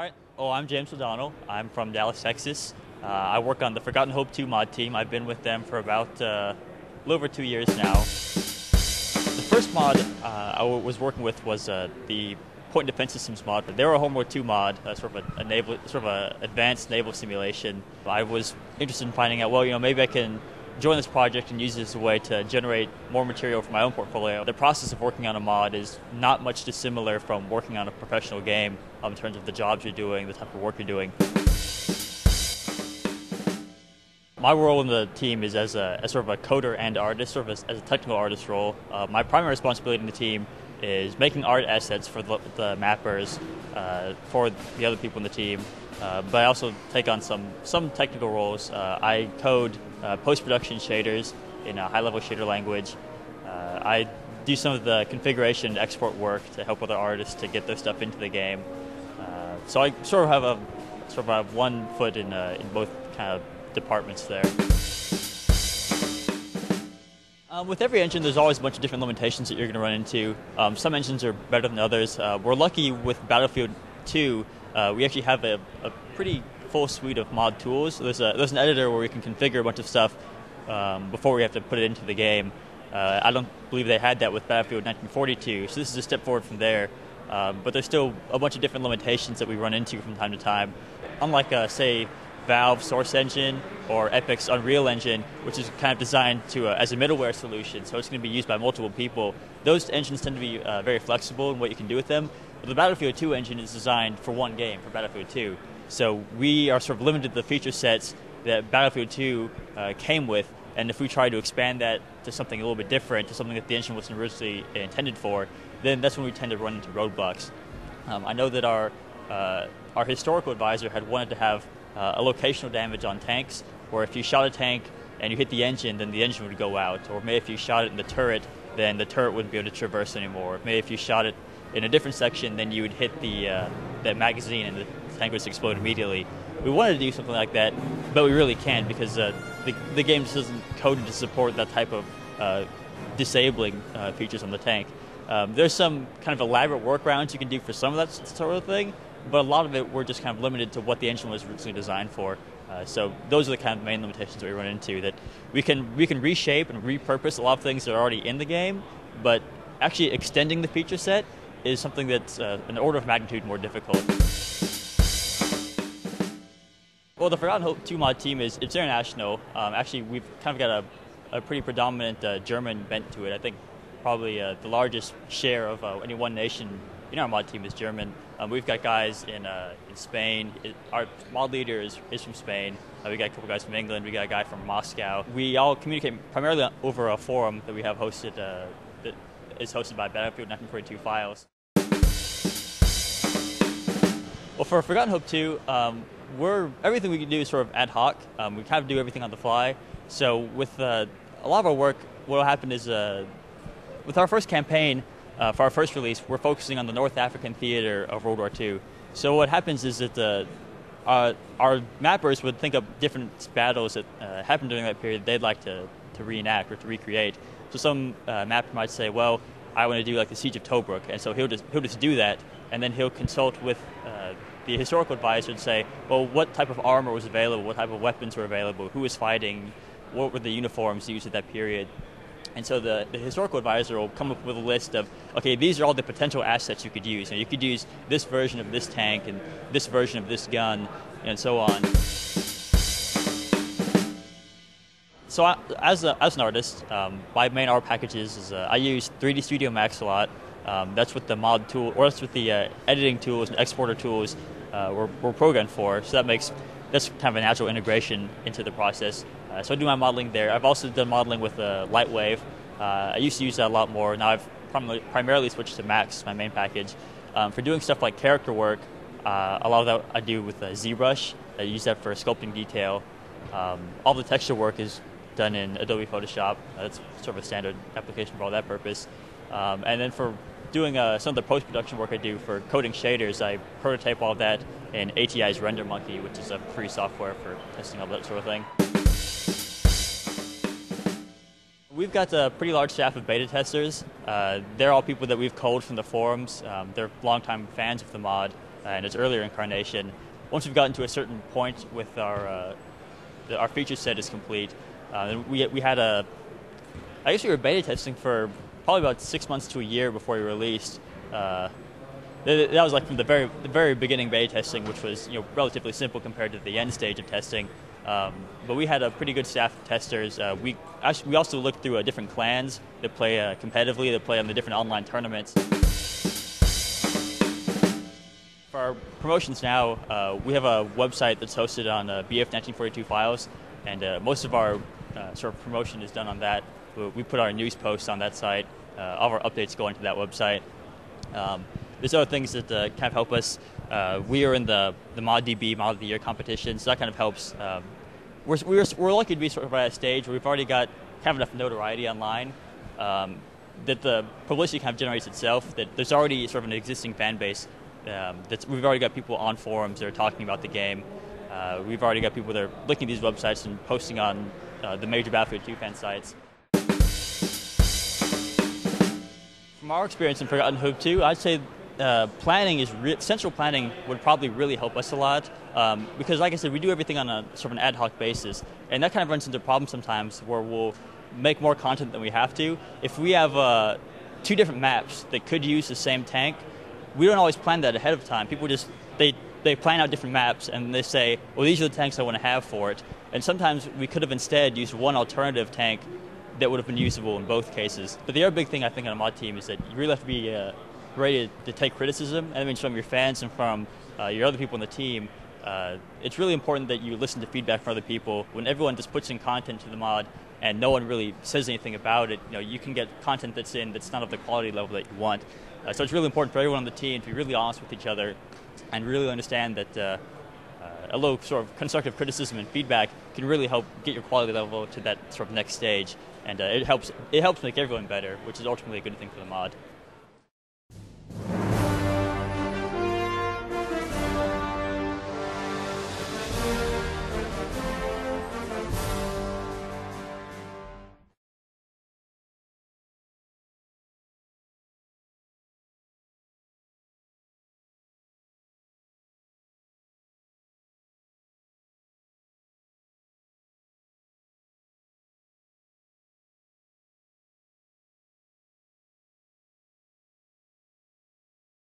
All right. Well, I'm James O'Donnell. I'm from Dallas, Texas. I work on the Forgotten Hope 2 mod team. I've been with them for about a little over 2 years now. The first mod I was working with was the Point Defense Systems mod. They were a World War II mod, sort of a advanced naval simulation. I was interested in finding out, well, maybe I can join this project and use it as a way to generate more material for my own portfolio. The process of working on a mod is not much dissimilar from working on a professional game in terms of the jobs you're doing, the type of work you're doing. My role in the team is as sort of a coder and artist, sort of as a technical artist role. My primary responsibility in the team is making art assets for the mappers, for the other people in the team, but I also take on some technical roles. I code post-production shaders in a high-level shader language. I do some of the configuration and export work to help other artists to get their stuff into the game. So I sort of have one foot in both kind of departments there. With every engine, there's always a bunch of different limitations that you're going to run into. Some engines are better than others. We're lucky with Battlefield 2. We actually have a pretty full suite of mod tools. There's an editor where we can configure a bunch of stuff before we have to put it into the game. I don't believe they had that with Battlefield 1942, so this is a step forward from there. But there's still a bunch of different limitations that we run into from time to time. Unlike, say, Valve Source Engine or Epic's Unreal Engine, which is kind of designed as a middleware solution, so it's going to be used by multiple people. Those engines tend to be very flexible in what you can do with them. But the Battlefield 2 engine is designed for one game, for Battlefield 2. So we are sort of limited to the feature sets that Battlefield 2 came with, and if we try to expand that to something a little bit different, to something that the engine wasn't originally intended for, then that's when we tend to run into roadblocks. I know that our historical advisor had wanted to have a locational damage on tanks, where if you shot a tank and you hit the engine, then the engine would go out. Or maybe if you shot it in the turret, then the turret wouldn't be able to traverse anymore. Maybe if you shot it in a different section, then you would hit that magazine and the tank would explode immediately. We wanted to do something like that, but we really can't because the game just isn't coded to support that type of disabling features on the tank. There's some kind of elaborate workarounds you can do for some of that sort of thing, but a lot of it we're just kind of limited to what the engine was originally designed for. So those are the kind of main limitations that we run into, that we can reshape and repurpose a lot of things that are already in the game, but actually extending the feature set is something that's an order of magnitude more difficult. Well, the Forgotten Hope 2 mod team it's international. Actually, we've kind of got a pretty predominant German bent to it. I think probably the largest share of any one nation in our mod team is German. We've got guys in Spain. Our mod leader is from Spain. We got a couple guys from England. We got a guy from Moscow. We all communicate primarily over a forum that we have hosted that is hosted by Battlefield 1942 Files. Well, for Forgotten Hope 2, everything we can do is sort of ad hoc. We kind of do everything on the fly. So with a lot of our work, what will happen is with our first campaign, for our first release, we're focusing on the North African theater of World War II. So what happens is that our mappers would think of different battles that happened during that period they'd like to reenact or to recreate. So some mapper might say, well, I want to do like the Siege of Tobruk, and so he'll just do that, and then he'll consult with the historical advisor and say, well, what type of armor was available, what type of weapons were available, who was fighting, what were the uniforms used at that period. And so the historical advisor will come up with a list of, okay, these are all the potential assets you could use. You could use this version of this tank and this version of this gun, and so on. So as an artist, my main art packages is I use 3D Studio Max a lot. That's what the mod tool, or that's what the editing tools and exporter tools we're programmed for. So that's kind of a natural integration into the process. So I do my modeling there. I've also done modeling with Lightwave. I used to use that a lot more. Now I've primarily switched to Max, my main package. For doing stuff like character work, a lot of that I do with ZBrush. I use that for sculpting detail. All the texture work is done in Adobe Photoshop. That's sort of a standard application for all that purpose. And then for doing some of the post-production work I do for coding shaders, I prototype all that in ATI's RenderMonkey, which is a free software for testing all that sort of thing. We've got a pretty large staff of beta testers. They're all people that we've culled from the forums. They're longtime fans of the mod. and its earlier incarnation. Once we've gotten to a certain point with our feature set is complete, we had I guess we were beta testing for probably about 6 months to a year before we released. That was like from the very beginning beta testing, which was relatively simple compared to the end stage of testing. But we had a pretty good staff of testers. We also looked through different clans that play competitively, that play on the different online tournaments. For our promotions now, we have a website that's hosted on BF 1942 files, and most of our sort of promotion is done on that. We put our news posts on that site. All of our updates go into that website. There's other things that kind of help us. We are in the ModDB Mod of the Year competition, so that kind of helps. We're lucky to be sort of at a stage where we've already got kind of enough notoriety online that the publicity kind of generates itself, that there's already sort of an existing fan base. We've already got people on forums that are talking about the game. We've already got people that are looking at these websites and posting on the major Battlefield 2 fan sites. From our experience in Forgotten Hope 2, I'd say central planning would probably really help us a lot because, like I said, we do everything on a sort of an ad hoc basis, and that kind of runs into problems sometimes where we'll make more content than we have to. If we have 2 different maps that could use the same tank, we don't always plan that ahead of time. People just they plan out different maps and they say, well, these are the tanks I want to have for it. And sometimes we could have instead used one alternative tank that would have been usable in both cases. But the other big thing I think on a mod team is that you really have to be ready to take criticism, and I mean from your fans and from your other people on the team. It's really important that you listen to feedback from other people. When everyone just puts in content to the mod and no one really says anything about it, you can get content that's not of the quality level that you want. So it's really important for everyone on the team to be really honest with each other and really understand that a little sort of constructive criticism and feedback can really help get your quality level to that sort of next stage. And it helps make everyone better, which is ultimately a good thing for the mod.